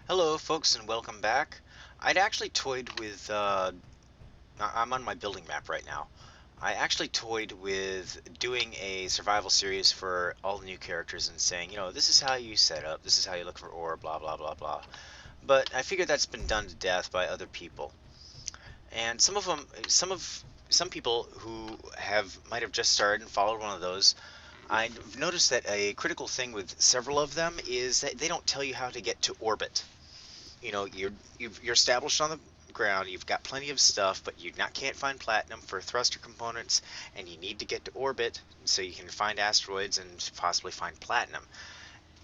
Hello, folks, and welcome back. I'd actually toyed with, I'm on my building map right now. I actually toyed with doing a survival series for all the new characters and saying, this is how you set up, this is how you look for ore, blah, blah, blah, blah. But I figured that's been done to death by other people. And some people who might have just started and followed one of those, I've noticed that a critical thing with several of them is that they don't tell you how to get to orbit. You're established on the ground. You've got plenty of stuff, but can't find platinum for thruster components, and you need to get to orbit so you can find asteroids and possibly find platinum.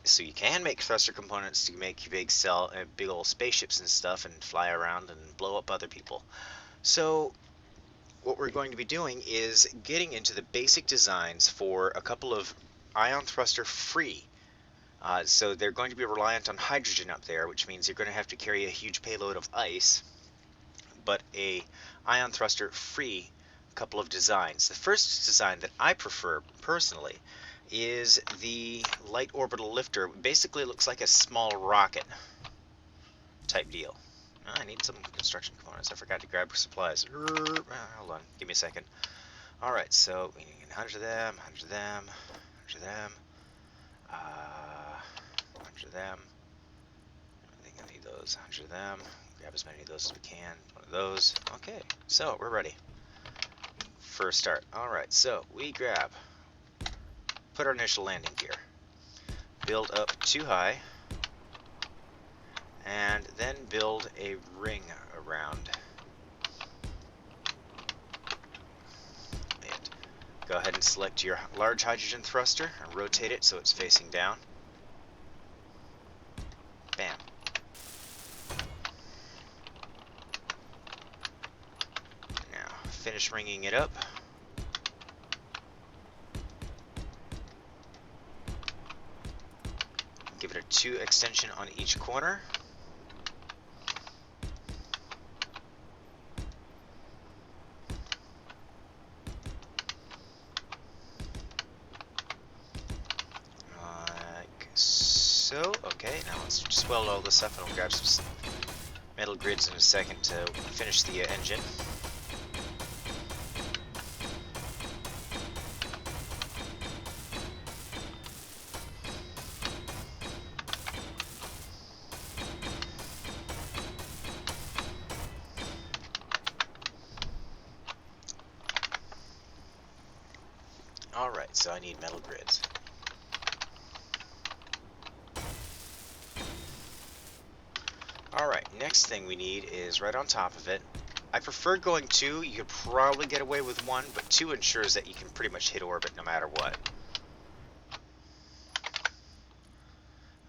So you can make thruster components to make big old spaceships and stuff, and fly around and blow up other people. So what we're going to be doing is getting into the basic designs for a couple of ion thruster free. So they're going to be reliant on hydrogen up there, which means you're going to have to carry a huge payload of ice, but a ion thruster free couple of designs. The first design that I prefer personally is the light orbital lifter. Basically, it looks like a small rocket type deal. I need some construction components. I forgot to grab supplies. Hold on, give me a second. Alright, so we need 100 of them, 100 of them, 100 of them, 100 of them. I think I need those, 100 of them. Grab as many of those as we can. One of those. Okay, so we're ready for a start. Alright, so we put our initial landing gear, build up too high, and then build a ring around it. Go ahead and select your large hydrogen thruster and rotate it so it's facing down. Bam. Now, finish ringing it up. Give it a 2 extension on each corner. Like so. Okay, now let's just weld all this up and we'll grab some metal grids in a second to finish the engine. Alright, so I need metal grids. Alright, next thing we need is right on top of it. I prefer going 2. You could probably get away with 1, but 2 ensures that you can pretty much hit orbit no matter what.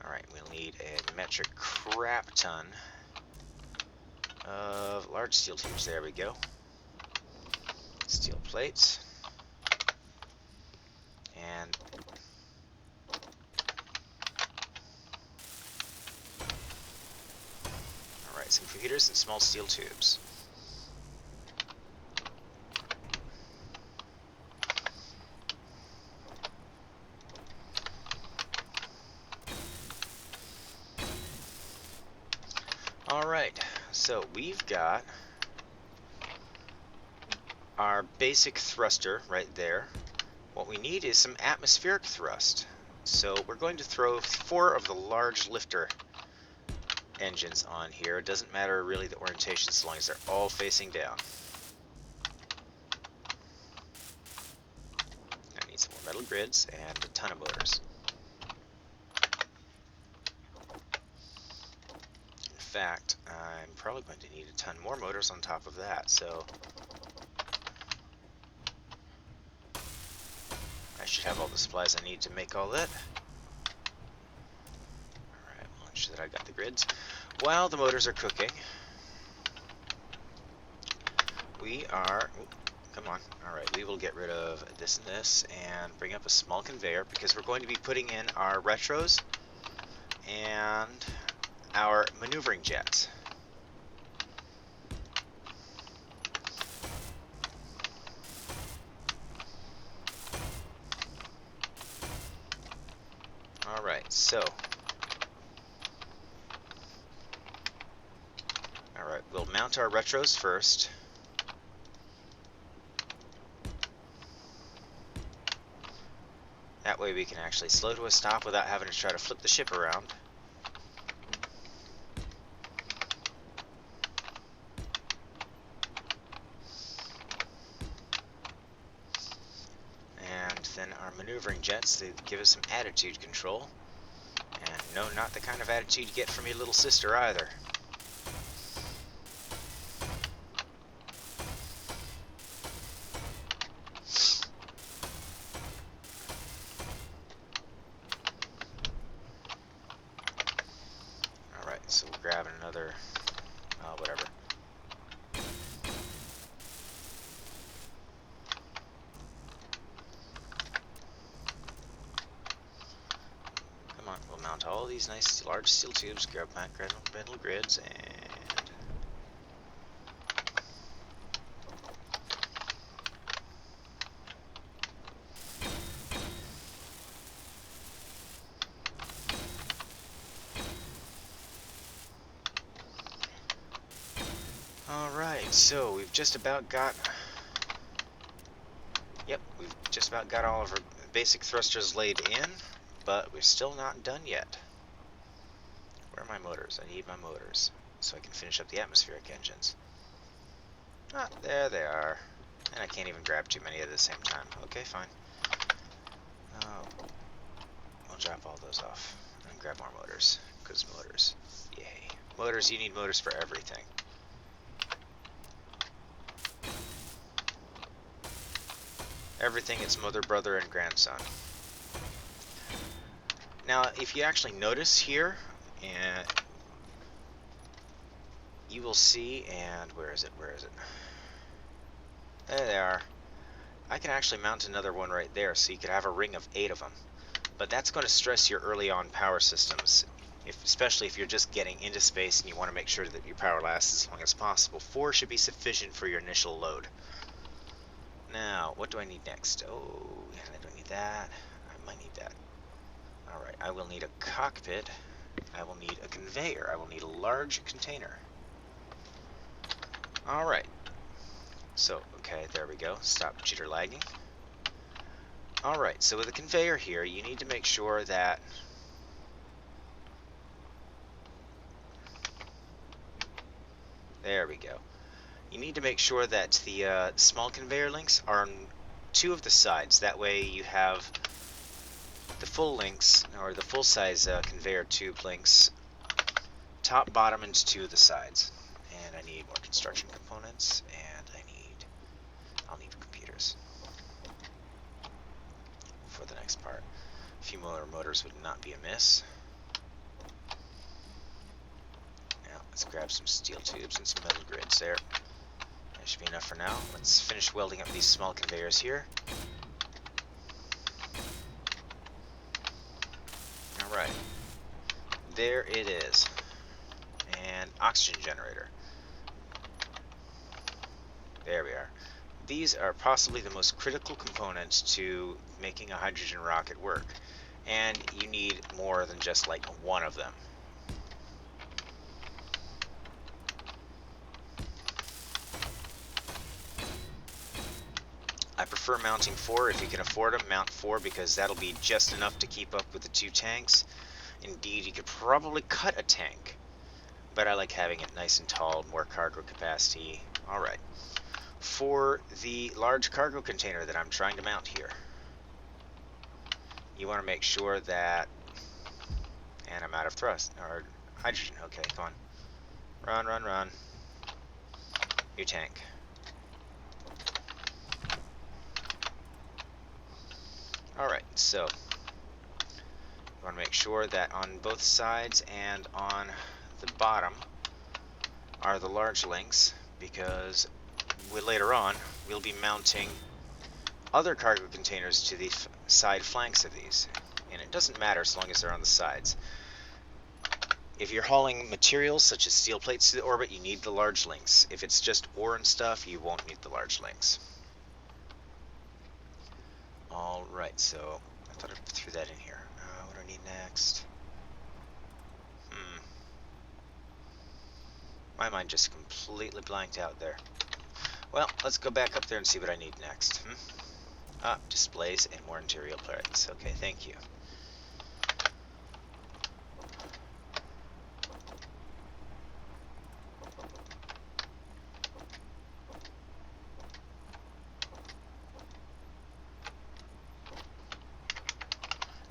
Alright, we'll need a metric crap ton of large steel tubes. There we go. Steel plates. And alright, some heaters and small steel tubes. Alright, so we've got our basic thruster right there. What we need is some atmospheric thrust. So we're going to throw 4 of the large lifter engines on here. It doesn't matter really the orientation as long as they're all facing down. I need some more metal grids and a ton of motors. In fact, I'm probably going to need a ton more motors on top of that, so I should have all the supplies I need to make all that. Alright, we'll ensure that I got the grids. While the motors are cooking, we are... come on. Alright, we will get rid of this and this and bring up a small conveyor because we're going to be putting in our retros and our maneuvering jets. Alright, so mount our retros first. That way we can actually slow to a stop without having to try to flip the ship around. And then our maneuvering jets, they give us some attitude control. And no, not the kind of attitude you get from your little sister either. So we're grabbing another, whatever. Come on, we'll mount all these nice large steel tubes, grab metal grids, and... Alright, so we've just about got... Yep, we've just about got all of our basic thrusters laid in, but we're still not done yet. Where are my motors? I need my motors, so I can finish up the atmospheric engines. Ah, there they are. And I can't even grab too many at the same time. Okay, fine. We'll drop all those off and grab more motors, because motors. Yay. Motors, you need motors for everything. Everything, it's mother, brother, and grandson. Now, if you actually notice here, and you will see, and where is it? There they are. I can actually mount another one right there, so you could have a ring of 8 of them. But that's going to stress your early on power systems, especially if you're just getting into space and you want to make sure that your power lasts as long as possible. 4 should be sufficient for your initial load. Now, what do I need next? Oh, I don't need that. I might need that. Alright, I will need a cockpit. I will need a conveyor. I will need a large container. Alright. So, okay, there we go. Stop jitter lagging. Alright, so with a conveyor here, you need to make sure that... There we go. You need to make sure that the small conveyor links are on 2 of the sides. That way you have the full links, or the full-size conveyor tube links, top, bottom, and 2 of the sides. And I need more construction components, and I'll need computers for the next part. A few more motors would not be amiss. Now, let's grab some steel tubes and some metal grids there. That should be enough for now. Let's finish welding up these small conveyors here. Alright. There it is. And oxygen generator. There we are. These are possibly the most critical components to making a hydrogen rocket work. And you need more than just like 1 of them. I prefer mounting 4. If you can afford them, mount 4, because that'll be just enough to keep up with the 2 tanks. Indeed, you could probably cut a tank, but I like having it nice and tall, more cargo capacity. Alright. For the large cargo container that I'm trying to mount here, you want to make sure that... And I'm out of thrust, or hydrogen. Okay, come on. Run, run, run. New tank. Alright, so you want to make sure that on both sides and on the bottom are the large links, because later on we'll be mounting other cargo containers to the side flanks of these, and it doesn't matter as long as they're on the sides. If you're hauling materials such as steel plates to the orbit, you need the large links. If it's just ore and stuff, you won't need the large links. Alright, so I thought I threw that in here. What do I need next? My mind just completely blanked out there. Well, let's go back up there and see what I need next. Ah, displays and more interior plates. Okay, thank you.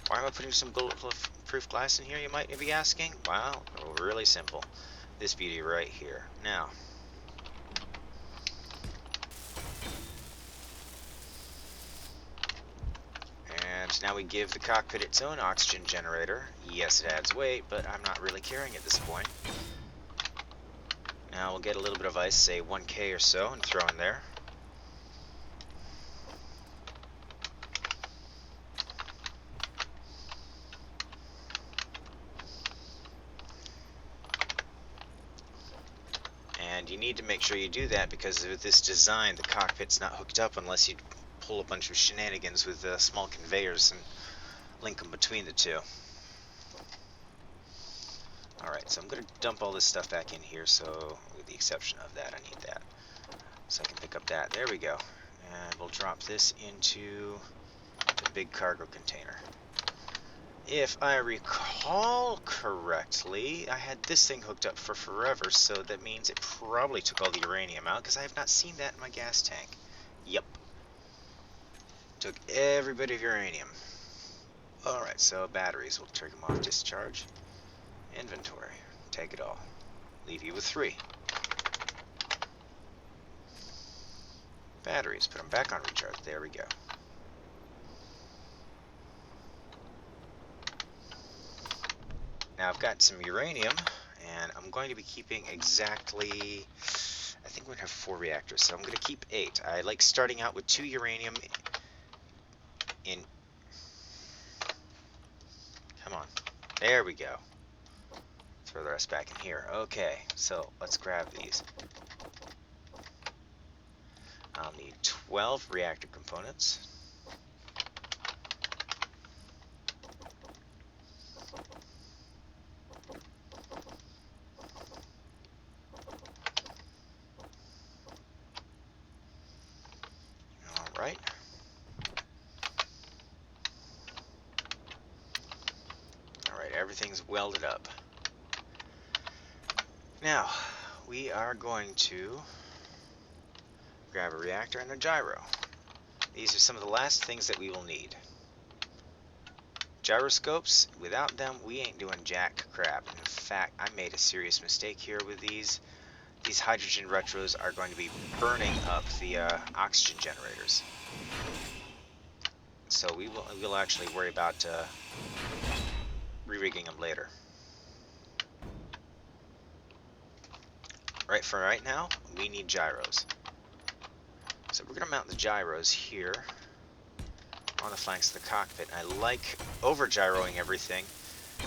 Why am I putting some bulletproof glass in here, you might be asking? Well, really simple. This beauty right here. Now, and now we give the cockpit its own oxygen generator. Yes, it adds weight, but I'm not really caring at this point. Now we'll get a little bit of ice, say 1K or so, and throw in there. And you need to make sure you do that because with this design, the cockpit's not hooked up unless you pull a bunch of shenanigans with small conveyors and link them between the two. Alright, so I'm going to dump all this stuff back in here, so with the exception of that, I need that. So I can pick up that. There we go. And we'll drop this into the big cargo container. If I recall correctly, I had this thing hooked up for forever, so that means it probably took all the uranium out, because I have not seen that in my gas tank. Yep. Took every bit of uranium. Alright, so batteries. We'll turn them off discharge. Inventory. Take it all. Leave you with 3. Batteries. Put them back on recharge. There we go. Now I've got some uranium, and I'm going to be keeping exactly, I think we're going to have 4 reactors, so I'm going to keep 8. I like starting out with 2 uranium in, come on, there we go. Throw the rest back in here. Okay, so let's grab these. I'll need 12 reactor components. Alright. Alright, everything's welded up. Now, we are going to grab a reactor and a gyro. These are some of the last things that we will need. Gyroscopes, without them, we ain't doing jack crap. In fact, I made a serious mistake here with these. These hydrogen retros are going to be burning up the oxygen generators. So we'll actually worry about re-rigging them later. Right, for right now, we need gyros. So we're going to mount the gyros here on the flanks of the cockpit. I like over-gyroing everything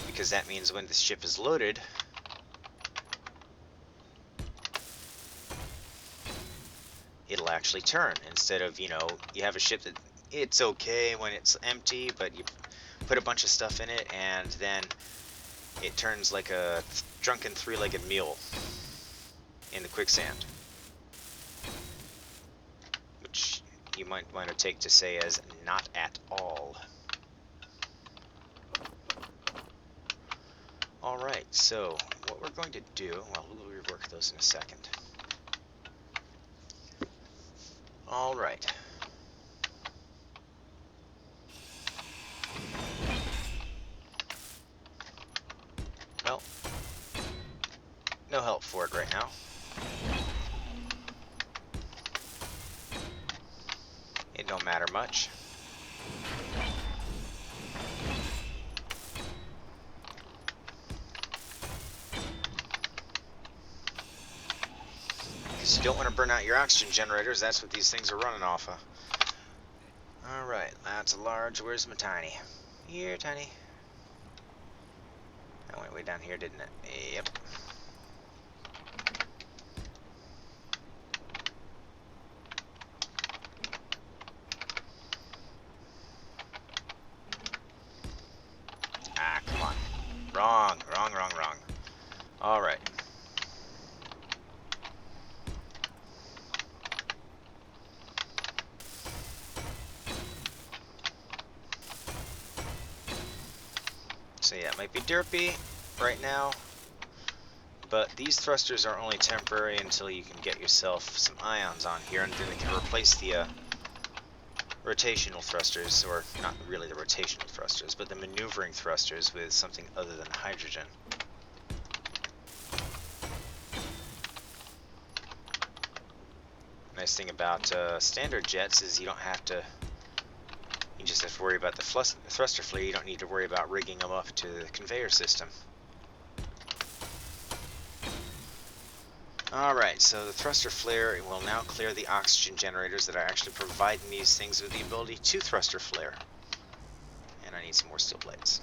because that means when the ship is loaded, it'll actually turn instead of, you know, you have a ship that it's okay when it's empty, but you put a bunch of stuff in it and then it turns like a drunken 3-legged mule in the quicksand, which you might want to take to say as not at all. Alright, so what we're going to do, well, we'll rework those in a second. Alright. Well, no help for it right now. It don't matter much. Because you don't want to burn out your oxygen generators, that's what these things are running off of. Alright, that's a large. Where's my tiny? Here, tiny. That went way down here, didn't it? Yep. Ah, come on. Wrong. Alright. Might be derpy right now, but these thrusters are only temporary until you can get yourself some ions on here, and then they can replace the rotational thrusters, or not really the rotational thrusters, but the maneuvering thrusters with something other than hydrogen. Nice thing about standard jets is you don't have to, you just have to worry about the thruster flare. You don't need to worry about rigging them up to the conveyor system. Alright, so the thruster flare will now clear the oxygen generators that are actually providing these things with the ability to thruster flare. And I need some more steel plates.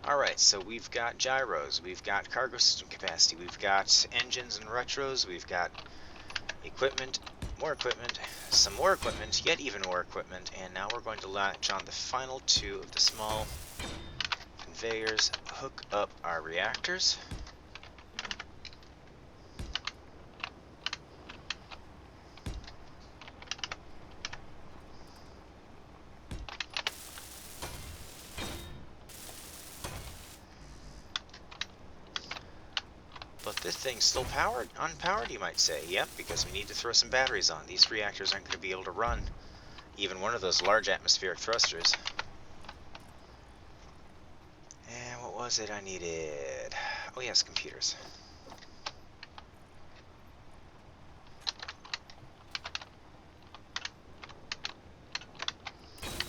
Alright, so we've got gyros, we've got cargo system capacity, we've got engines and retros, we've got equipment, more equipment, some more equipment, yet even more equipment, and now we're going to latch on the final two of the small conveyors, hook up our reactors. But this thing's still powered, unpowered, you might say. Yep, because we need to throw some batteries on. These reactors aren't going to be able to run even one of those large atmospheric thrusters. And what was it I needed? Oh yes, computers.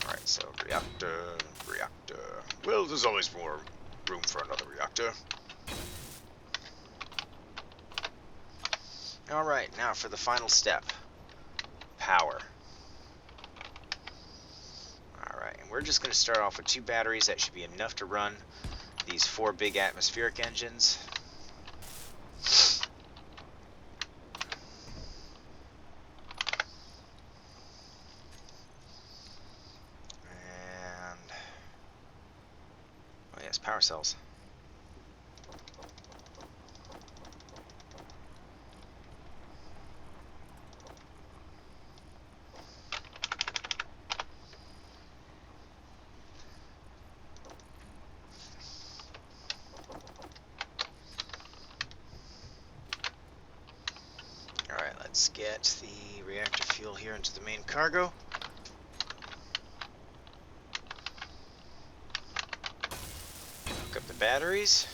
Alright, so reactor. Well, there's always more room for another reactor. Alright, now for the final step. Power. Alright, and we're just going to start off with 2 batteries. That should be enough to run these 4 big atmospheric engines. And, oh yes, power cells. Let's get the reactor fuel here into the main cargo. Hook up the batteries.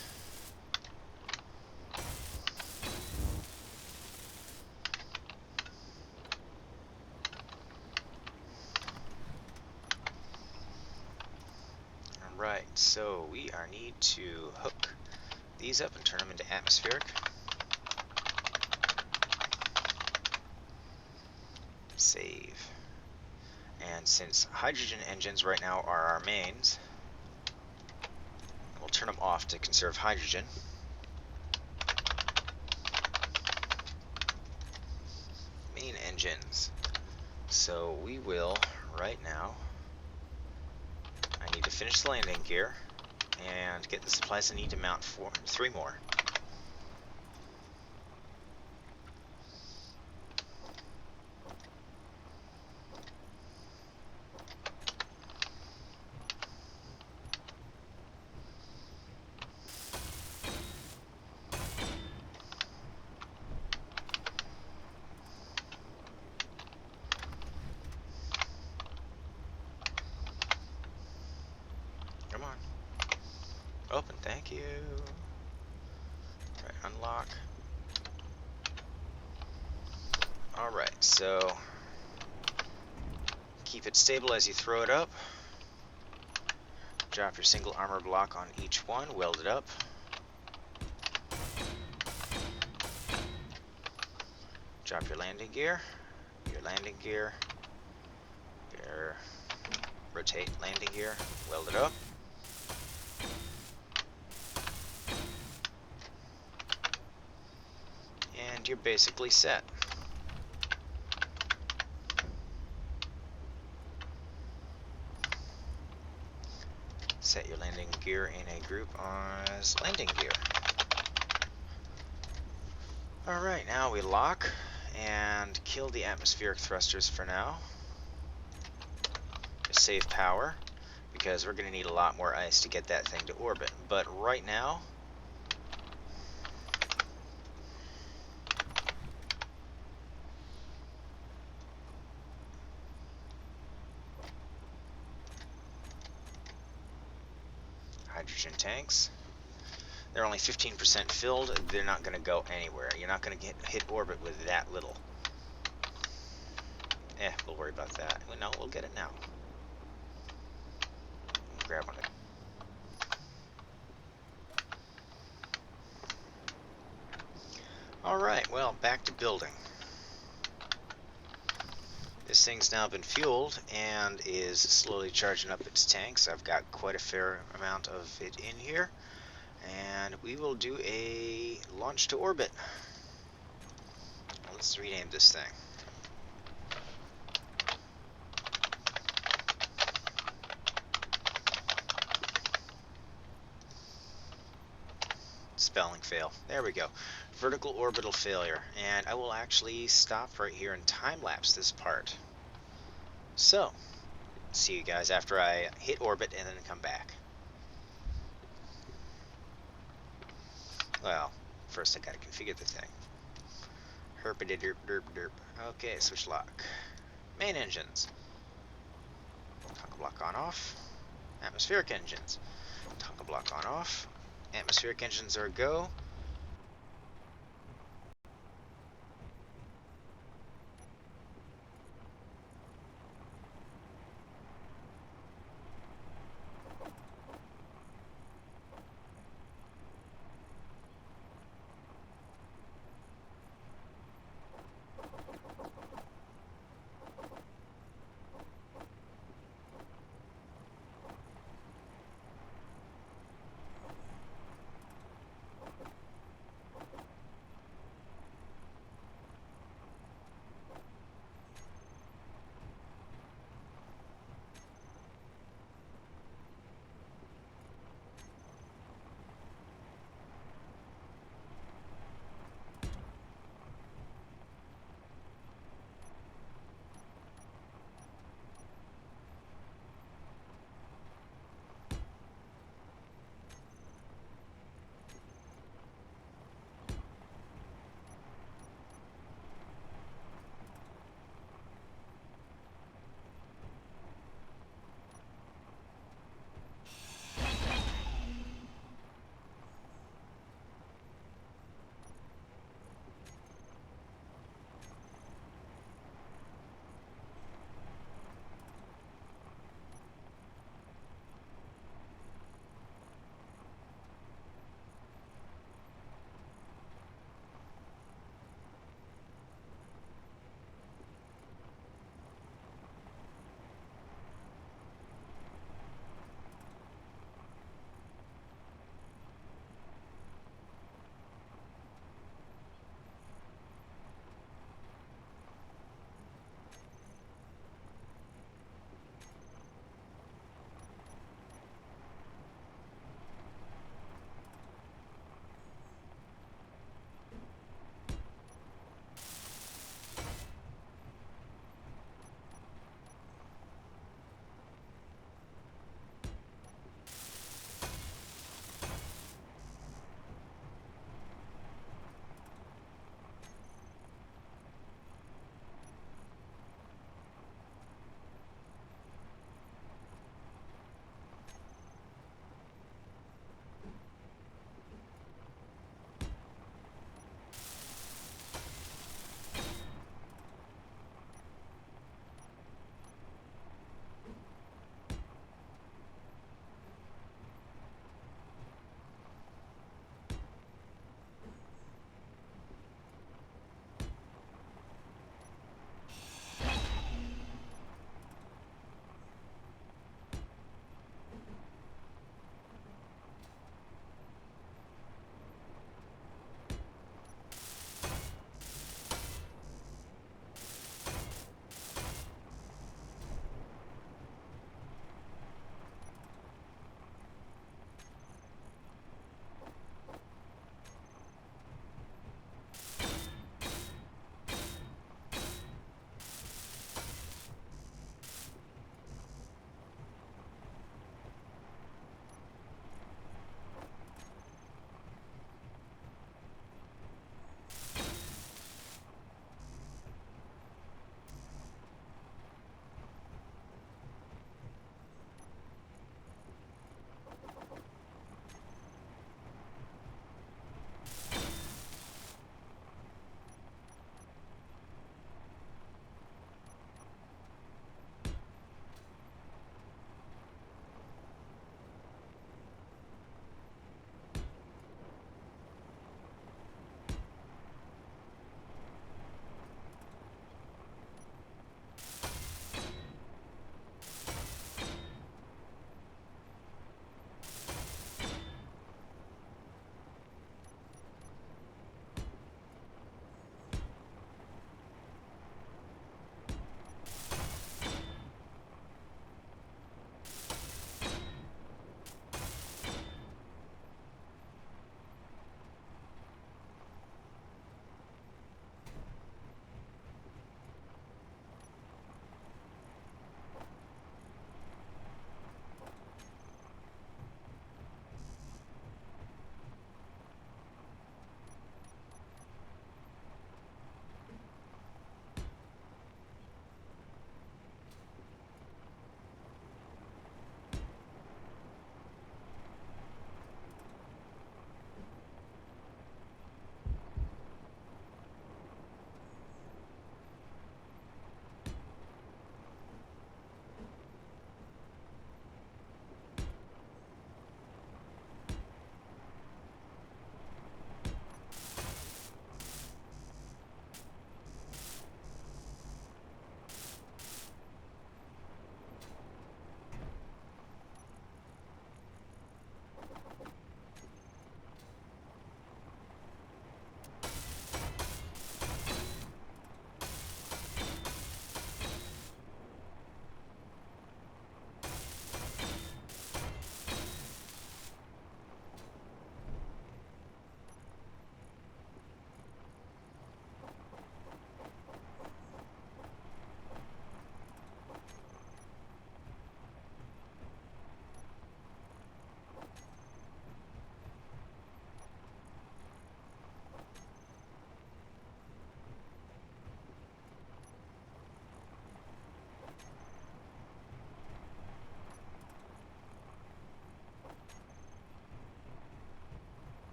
Alright, so we need to hook these up and turn them into atmospheric. Save. And since hydrogen engines right now are our mains, we'll turn them off to conserve hydrogen. Main engines. So we will, right now, I need to finish the landing gear and get the supplies I need to mount 3 more. Come on. Open, thank you. Alright, unlock. Alright, so keep it stable as you throw it up. Drop your single armor block on each one, weld it up. Drop your landing gear, your rotate landing gear, weld it up. And you're basically set. Set your landing gear in a group as landing gear. Alright, now we lock and kill the atmospheric thrusters for now. Just save power, because we're going to need a lot more ice to get that thing to orbit. But right now, hydrogen tanks. They're only 15% filled. They're not going to go anywhere. You're not going to hit orbit with that little. We'll worry about that. No, we'll get it now. Grab one. Alright, well, back to building. This thing's now been fueled and is slowly charging up its tanks. I've got quite a fair amount of it in here. And we will do a launch to orbit. Let's rename this thing. Spelling fail. There we go. Vertical orbital failure. And I will actually stop right here and time-lapse this part. So, see you guys after I hit orbit and then come back. Well, first I gotta configure the thing. Herpity derp derp derp. Okay, switch lock. Main engines. Toggle block on off. Atmospheric engines. Toggle block on off. Atmospheric engines are a go.